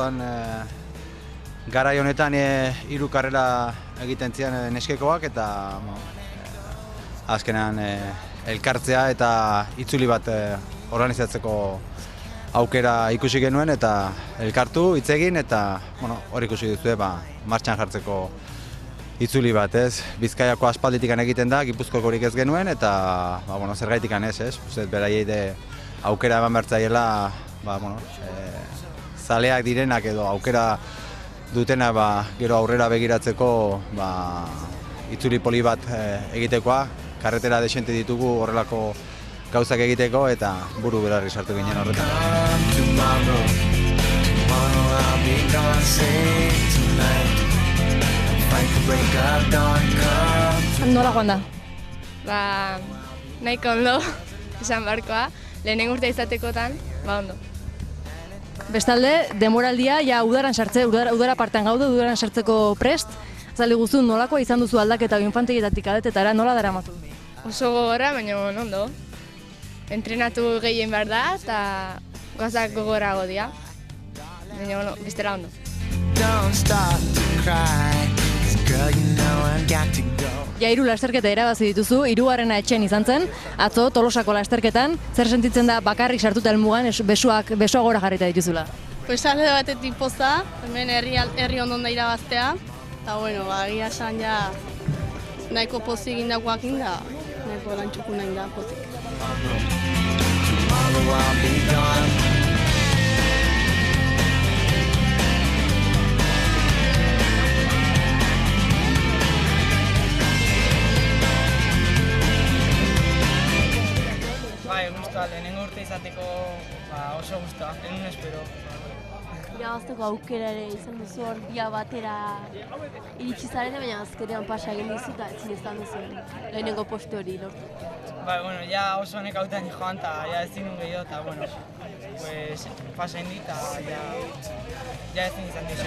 orduan garai honetan 3 karrera egiten ziren neskekoak eta azkenean elkartzea eta itzuli bat organizatzeko aukera ikusi genuen eta elkartu, hitz egin eta hor ikusi duzue martxan jartzeko itzuli bat, ez? Bizkaiako aspalditikan egiten da, Gipuzkoakorik ez genuen eta zergaitikan ez, ez? Beraiei aukera eman bertzaiela, zaleak direnak edo aukera dutena gero aurrera begiratzeko itzuli poli bat egitekoa, karretera desente ditugu horrelako gauzak egiteko eta buru belarri sartu ginen horretan. Nola joan da? Nahiko ondo, esan barkoa, lehenengo urtea izatekotan, ondo. Bestalde, demoraldia, udaran sartze, udara partean gaude, udaran sartzeko prest. Azaldi guztu, nolakoa izan duzu aldaketa infantegietatik adetetara, nola daramatu? Oso gogorra, baina ondo. Entrenatu gehien behar da, eta gauzak gogorago dira. Baina, bestela ondo. Hiru lasterketa irabazi dituzu, 3. etxean izan zen, atzo Tolosako lasterketan, zer sentitzen da bakarrik sartuta helmugan besoa gora jarrita dituzula? Pues alde batetik poza, hemen herri ondon da irabaztea, eta egia esan nahiko pozik indakoakin da, nahiko lantxuku nahi da pozik. Lehenengo urte izateko oso guztua, enun espero. Irabazteko aukera ere izan duzu hor bia batera iritsi zarete, baina azkenean pasa egin dizu eta ezin izan duzu lehenengo postu hori lortu. Oso honek hautan joan eta ezin nun gehiago eta pasa egin dit eta ezin izan dizu.